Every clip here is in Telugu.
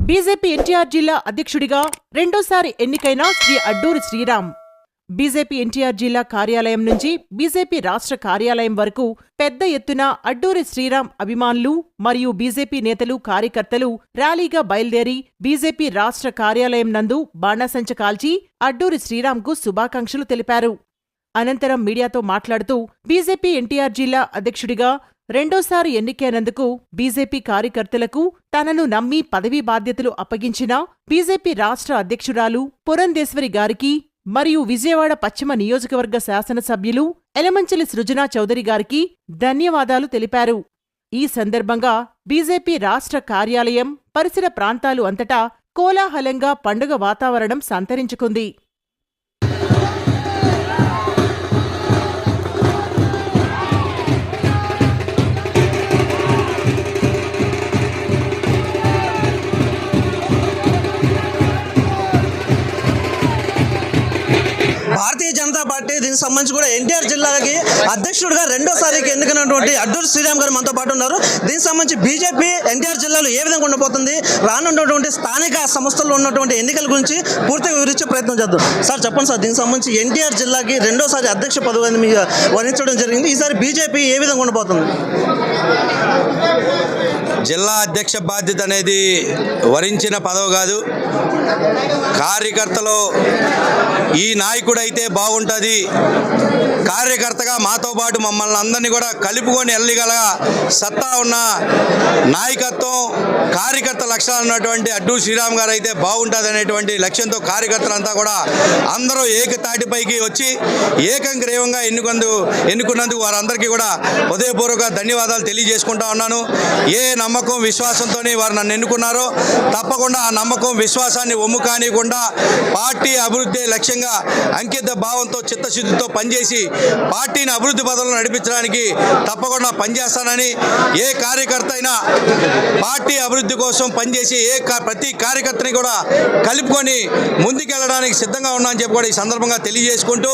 బీజేపీ ఎన్టీఆర్ జిల్లా అధ్యక్షుడిగా రెండోసారి ఎన్నికైన శ్రీ అడ్డూరి శ్రీరామ్. బీజేపీ ఎన్టీఆర్ జిల్లా కార్యాలయం నుంచి బీజేపీ రాష్ట్ర కార్యాలయం వరకు పెద్ద ఎత్తున అడ్డూరి శ్రీరామ్ అభిమానులు మరియు బీజేపీ నేతలు కార్యకర్తలు ర్యాలీగా బయలుదేరి బీజేపీ రాష్ట్ర కార్యాలయం నందు బాణాసంచ కాల్చి అడ్డూరి శ్రీరామ్కు శుభాకాంక్షలు తెలిపారు. అనంతరం మీడియాతో మాట్లాడుతూ బీజేపీ ఎన్టీఆర్ జిల్లా అధ్యక్షుడిగా రెండోసారి ఎన్నికైనందుకు బీజేపీ కార్యకర్తలకు తనను నమ్మి పదవీ బాధ్యతలు అప్పగించిన బీజేపీ రాష్ట్ర అధ్యక్షురాలు పురంధేశ్వరి గారికి మరియు విజయవాడ పశ్చిమ నియోజకవర్గ శాసనసభ్యులు ఎలమంచిలి సృజనా చౌదరి గారికి ధన్యవాదాలు తెలిపారు. ఈ సందర్భంగా బీజేపీ రాష్ట్ర కార్యాలయం, పరిసర ప్రాంతాలు అంతటా కోలాహలంగా పండుగ వాతావరణం సంతరించుకుంది. భారతీయ జనతా పార్టీ దీనికి సంబంధించి కూడా ఎన్టీఆర్ జిల్లాకి అధ్యక్షుడిగా రెండోసారికి ఎన్నికైనటువంటి అడ్డూరి శ్రీరామ్ గారు మనతో పాటు ఉన్నారు. దీనికి సంబంధించి బీజేపీ ఎన్టీఆర్ జిల్లాలో ఏ విధంగా ఉండబోతుంది, రానున్నటువంటి స్థానిక సంస్థల్లో ఉన్నటువంటి ఎన్నికల గురించి పూర్తిగా వివరించే ప్రయత్నం చేద్దాం. సార్ చెప్పండి సార్, దీనికి సంబంధించి ఎన్టీఆర్ జిల్లాకి రెండోసారి అధ్యక్ష పదవిని మీకు వరించడం జరిగింది. ఈసారి బీజేపీ ఏ విధంగా ఉండబోతుంది? జిల్లా అధ్యక్ష బాధ్యత అనేది వరించిన పదవి కాదు. కార్యకర్తలు ఈ నాయకుడైతే బాగుంటుంది, కార్యకర్తగా మాతో పాటు మమ్మల్ని అందరినీ కూడా కలుపుకొని వెళ్ళగల సత్తా ఉన్న నాయకత్వం, కార్యకర్త లక్షణాలు ఉన్నటువంటి అడ్డూరి శ్రీరామ్ గారు అయితే బాగుంటుంది అనేటువంటి లక్ష్యంతో కార్యకర్తలంతా కూడా అందరూ ఏకతాటిపైకి వచ్చి ఏకంగ్రీవంగా ఎన్నుకున్నందుకు వారందరికీ కూడా హృదయపూర్వక ధన్యవాదాలు తెలియజేసుకుంటా ఉన్నాను. ఏ నమ్మకం విశ్వాసంతో వారు నన్ను ఎన్నుకున్నారో తప్పకుండా ఆ నమ్మకం విశ్వాసాన్ని ఒమ్ము కానివ్వకుండా పార్టీ అభివృద్ధి లక్ష్యంగా అంకిత భావంతో చిత్తశుద్ధితో పనిచేసి పార్టీని అభివృద్ధి పదంలో నడిపించడానికి తప్పకుండా పనిచేస్తానని, ఏ కార్యకర్త అయినా పార్టీ అభివృద్ధి కోసం పనిచేసి ప్రతి కార్యకర్తని కూడా కలుపుకొని ముందుకెళ్ళడానికి సిద్ధంగా ఉన్నానని చెప్పి కూడా ఈ సందర్భంగా తెలియజేసుకుంటూ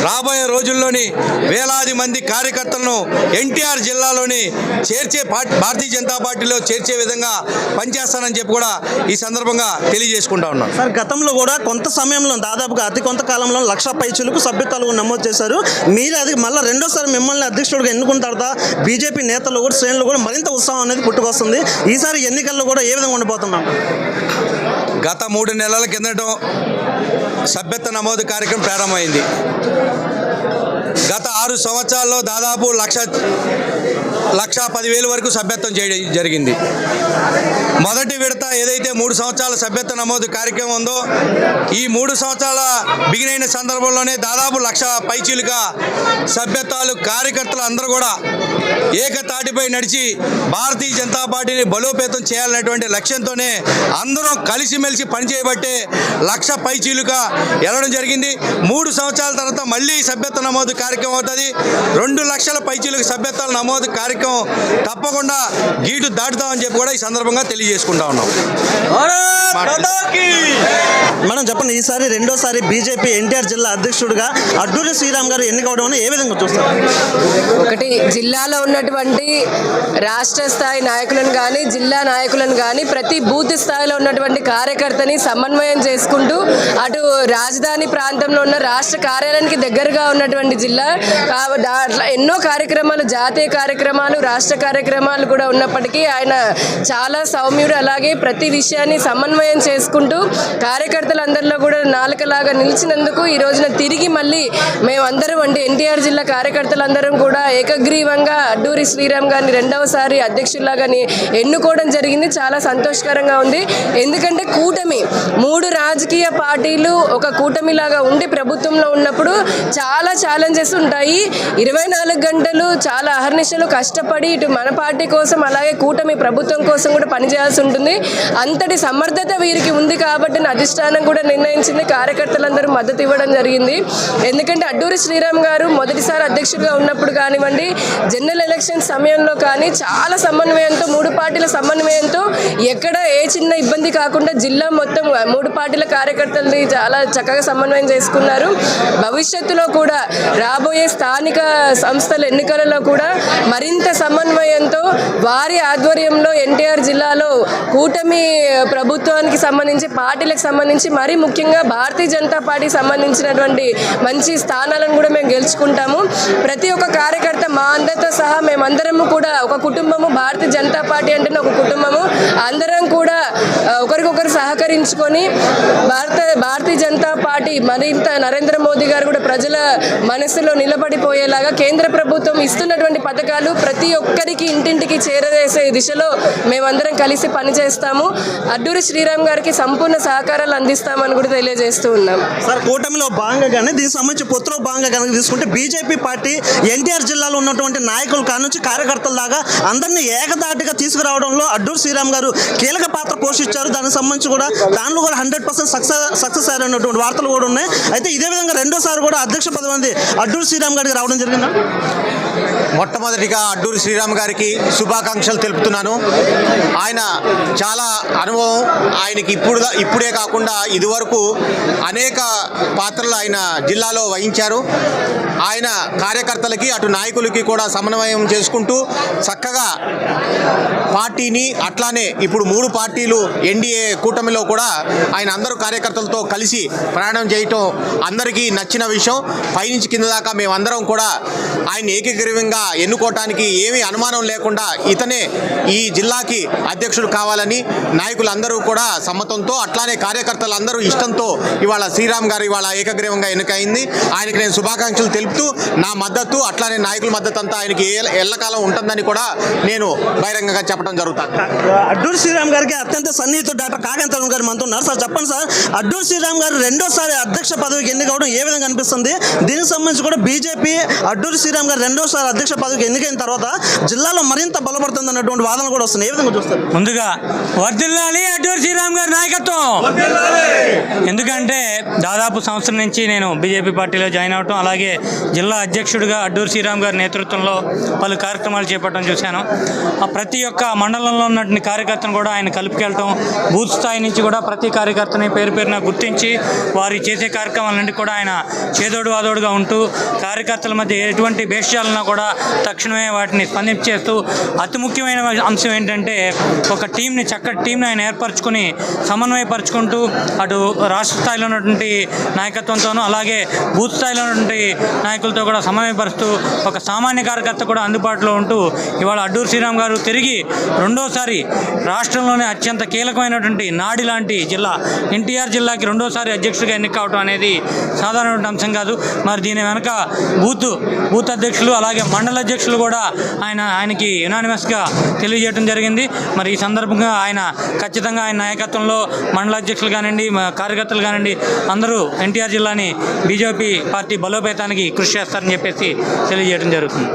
రాబోయే రోజుల్లోని వేలాది మంది కార్యకర్తలను ఎన్టీఆర్ జిల్లాలోని భారతీయ జనతా పార్టీలో చేర్చే విధంగా పనిచేస్తానని చెప్పి కూడా ఈ సందర్భంగా తెలియజేసుకుంటా ఉన్నాం. సార్, గతంలో కూడా కొంత సమయంలో దాదాపుగా అతి కొంత కాలంలో 1,00,000 పైచులకు సభ్యత్వాలు నమోదు చేశారు. మీరు అది మళ్ళీ రెండోసారి మిమ్మల్ని అధ్యక్షుడిగా ఎన్నుకున్న తర్వాత బీజేపీ నేతలు కూడా, శ్రేణులు కూడా మరింత ఉత్సాహం అనేది పుట్టుకొస్తుంది. ఈసారి ఎన్నికల్లో కూడా ఏ విధంగా ఉండబోతున్నాం? గత 3 నెలల కిందట సభ్యత్వ నమోదు కార్యక్రమం ప్రారంభమైంది. గత 6 సంవత్సరాల్లో దాదాపు 1,10,000 వరకు సభ్యత్వం చేయడం జరిగింది. మొదటి విడత ఏదైతే 3 సంవత్సరాల సభ్యత్వ నమోదు కార్యక్రమం ఉందో, ఈ 3 సంవత్సరాల బిగినైన సందర్భంలోనే దాదాపు 1,00,000 పైచీలుగా సభ్యత్వాలు కార్యకర్తలు అందరూ కూడా ఏకతాటిపై నడిచి భారతీయ జనతా పార్టీని బలోపేతం చేయాలనేటువంటి లక్ష్యంతోనే అందరం కలిసిమెలిసి పనిచేయబట్టే 1,00,000 పైచీలుగా వెళ్ళడం జరిగింది. 3 సంవత్సరాల తర్వాత మళ్ళీ సభ్యత్వ నమోదు కార్యక్రమం అవుతుంది. 2,00,000 పైచీలకు సభ్యత్వాల నమోదు కార్యక్రమం తప్పకుండా గీటు దాటుతామని చెప్పి కూడా ఈ సందర్భంగా తెలియజేసుకుంటా ఉన్నాం. మనం చెప్పండి, ఈసారి రెండోసారి బీజేపీ ఎన్టీఆర్ జిల్లా అధ్యక్షుడిగా అడ్డూరి శ్రీరామ్ గారు ఎన్నికవడం ఏ విధంగా చూస్తారు? ఒకటి, జిల్లాలో ఉన్నటువంటి రాష్ట్ర స్థాయి నాయకులను కానీ, జిల్లా నాయకులను కానీ, ప్రతి బూత్ స్థాయిలో ఉన్నటువంటి కార్యకర్తని సమన్వయం చేసుకుంటూ అటు రాజధాని ప్రాంతంలో ఉన్న రాష్ట్ర కార్యాలయానికి దగ్గరగా ఉన్నటువంటి జిల్లా దాంట్లో ఎన్నో కార్యక్రమాలు, జాతీయ కార్యక్రమాలు, రాష్ట్ర కార్యక్రమాలు కూడా ఉన్నప్పటికీ ఆయన చాలా సౌమ్యుడు. అలాగే ప్రతి విషయాన్ని సమన్వయం చేసుకుంటూ కార్యకర్తలందరిలో కూడా నాలుకలాగా నిలిచినందుకు ఈ రోజున తిరిగి మళ్ళీ మేమందరం అంటే ఎన్టీఆర్ జిల్లా కార్యకర్తలందరం కూడా ఏకగ్రీవంగా అడ్డూరి శ్రీరామ్ గారిని రెండవసారి అధ్యక్షుల్లాగా ఎన్నుకోవడం జరిగింది. చాలా సంతోషకరంగా ఉంది. ఎందుకంటే కూటమి 3 రాజకీయ పార్టీలు ఒక కూటమిలాగా ఉండి ప్రభుత్వంలో ఉన్నప్పుడు చాలా ఛాలెంజెస్ ఉంటాయి. 24 గంటలు చాలా అహర్నిశలు కష్టపడి ఇటు మన పార్టీ కోసం అలాగే కూటమి ప్రభుత్వం కోసం కూడా పనిచేయాల్సి ఉంటుంది. అంతటి సమర్థత వీరికి ఉంది కాబట్టి అధిష్టానం కూడా నిర్ణయించింది. కార్యకర్తలందరూ మద్దతు ఇవ్వడం జరిగింది. ఎందుకంటే అడ్డూరి శ్రీరామ్ గారు మొదటిసారి అధ్యక్షుడిగా ఉన్నప్పుడు కానివ్వండి, జనరల్ ఎలక్షన్ సమయంలో కానీ చాలా సమన్వయంతో, మూడు పార్టీల సమన్వయంతో ఎక్కడ ఏ చిన్న ఇబ్బంది కాకుండా జిల్లా మొత్తం మూడు పార్టీల కార్యకర్తల్ని చాలా చక్కగా సమన్వయం చేసుకున్నారు. భవిష్యత్తులో కూడా రాబోయే స్థానిక సంస్థల ఎన్నికలలో కూడా మరింత సమన్వయంతో వారి ఆధ్వర్యంలో ఎన్టీఆర్ జిల్లాలో కూటమి ప్రభుత్వానికి సంబంధించి, పార్టీలకు సంబంధించి, మరీ ముఖ్యంగా భారతీయ జనతా పార్టీకి సంబంధించినటువంటి మంచి స్థానాలను కూడా మేము గెలుచుకుంటాము. ప్రతి ఒక్క కార్యకర్త మా అందరితో సహా మేమందరము కూడా ఒక కుటుంబము. భారతీయ జనతా పార్టీ అంటేనే ఒక కుటుంబము. అందరం కూడా ఒకరికొకరు సహకరించుకొని భారతీయ జనతా పార్టీ మరింత నరేంద్ర మోదీ గారు కూడా ప్రజల మనసులో నిలబడిపోయేలాగా కేంద్ర ప్రభుత్వం ఇస్తున్నటువంటి పథకాలు ప్రతి ఒక్కరికి ఇంటింటికి చేరవేసే దిశలో మేమందరం కలిసి పనిచేస్తాము. అడ్డూరి శ్రీరామ్ గారికి సంపూర్ణ సహకారాలు అందిస్తామని కూడా తెలియజేస్తూ ఉన్నాం. సార్, కూటమిలో భాగంగానే దీనికి సంబంధించి పొత్తులో భాగంగా కనుక తీసుకుంటే బీజేపీ పార్టీ ఎన్టీఆర్ జిల్లాలో ఉన్నటువంటి నాయకులు కానుంచి కార్యకర్తల దాకా అందరినీ ఏకదాటిగా తీసుకురావడంలో అడ్డూరి శ్రీరామ్ గారు కీలక పాత్ర పోషించారు. దానికి సంబంధించి కూడా దానిలో కూడా 100% సక్సెస్ అయినటువంటి వార్తలు కూడా ఉన్నాయి. అయితే ఇదే విధంగా రెండోసారి కూడా అధ్యక్ష పదవి అడ్డూరి శ్రీరామ్ గారికి రావడం జరిగిందా? మొట్టమొదటిగా అడ్డూరి శ్రీరామ్ గారికి శుభాకాంక్షలు తెలుపుతున్నాను. ఆయన చాలా అనుభవం ఆయనకి ఇప్పుడే కాకుండా ఇదివరకు అనేక పాత్రలు ఆయన జిల్లాలో వహించారు. ఆయన కార్యకర్తలకి అటు నాయకులకి కూడా సమన్వయం చేసుకుంటూ చక్కగా పార్టీని, అట్లానే ఇప్పుడు మూడు పార్టీలు ఎన్డీఏ కూటమిలో కూడా ఆయన అందరూ కార్యకర్తలతో కలిసి ప్రయాణం చేయటం అందరికీ నచ్చిన విషయం. పైనుంచి కింద దాకా మేమందరం కూడా ఆయన ఏకగ్రీవంగా ఎన్నుకోవటానికి ఏమీ అనుమానం లేకుండా ఇతనే ఈ జిల్లాకి అధ్యక్షుడు కావాలని నాయకులందరూ కూడా సమ్మతంతో, అట్లానే కార్యకర్తలందరూ ఇష్టంతో ఇవాళ శ్రీరామ్ గారు ఇవాళ ఏకగ్రీవంగా ఎన్నికైంది. ఆయనకి నేను శుభాకాంక్షలు తెలుపుతూ నా మద్దతు, అట్లానే నాయకుల మద్దతు అంతా ఆయనకి ఎల్లకాలం ఉంటుందని కూడా నేను బహిరంగంగా చెప్పడం జరుగుతుంది. అడ్డూరి శ్రీరామ్ గారికి అత్యంత సన్నిహితుడు డాక్టర్ కాకంత అరుణ్ గారు మనతో ఉన్నారు. సార్, చెప్పండి సార్, అడ్డూరి శ్రీరామ్ గారు రెండోసారి అధ్యక్ష పదవికి ఎన్నికవడం ఏ విధంగా అనిపిస్తుంది? దీనికి సంబంధించి కూడా బీజేపీ అడ్డూరి శ్రీరామ్ గారు రెండోసారి అధ్యక్ష పదవికి ఎన్నికైన తర్వాత జిల్లాలో మరింత బలపడుతుంది అన్నటువంటి వాదనలు కూడా వస్తున్నాయి. ఏ విధంగా చూస్తారు? ముందుగా వర్ధిల్లాలి అడ్డూరి శ్రీరామ్ గారి నాయకత్వం. ఎందుకంటే దాదాపు సంవత్సరం నుంచి నేను బీజేపీ పార్టీలో జాయిన్ అవటం, అలాగే జిల్లా అధ్యక్షుడిగా అడ్డూరి శ్రీరామ్ గారి నేతృత్వంలో పలు కార్యక్రమాలు చేపట్టడం చూశాను. ప్రతి ఒక్క మండలంలో ఉన్నటువంటి కార్యకర్తను కూడా ఆయన కలుపుకెళ్ళటం, బూత్ స్థాయి నుంచి కూడా ప్రతి కార్యకర్తని పేరున గుర్తించి వారి చేసే కార్యక్రమాలన్నింటి కూడా ఆయన చేదోడు వాదోడుగా ఉంటూ కార్యకర్తల మధ్య ఎటువంటి భేషాలన్నా కూడా తక్షణమే వాటిని స్పందించేస్తూ, అతి ముఖ్యమైన అంశం ఏంటంటే ఒక టీంని, చక్కటి టీంని ఆయన ఏర్పరచుకొని సమన్వయపరుచుకుంటూ అటు రాష్ట్ర స్థాయిలో ఉన్నటువంటి నాయకత్వంతోనూ అలాగే బూత్ స్థాయిలో ఉన్నటువంటి నాయకులతో కూడా సమన్వయపరుస్తూ ఒక సామాన్య కార్యకర్త కూడా అందుబాటులో ఉంటూ ఇవాళ అడ్డూరి శ్రీరామ్ గారు తిరిగి రెండోసారి రాష్ట్రంలోనే అత్యంత కీలకమైనటువంటి నాడి లాంటి జిల్లా ఎన్టీఆర్ జిల్లాకి రెండోసారి అధ్యక్షుడిగా ఎన్నిక అవడం అనేది సాధారణమైన అంశం కాదు. మరి దీని వెనక బూత్ అధ్యక్షులు అలాగే మండల అధ్యక్షులు కూడా ఆయనకి యునానిమస్గా తెలియజేయడం జరిగింది. మరి ఈ సందర్భంగా ఆయన ఖచ్చితంగా ఆయన నాయకత్వంలో మండల అధ్యక్షులు కానివ్వండి, కార్యకర్తలు కానివ్వండి, అందరూ ఎన్టీఆర్ జిల్లాని బీజేపీ పార్టీ బలోపేతానికి కృషి చేస్తారని చెప్పేసి తెలియజేయడం జరుగుతుంది.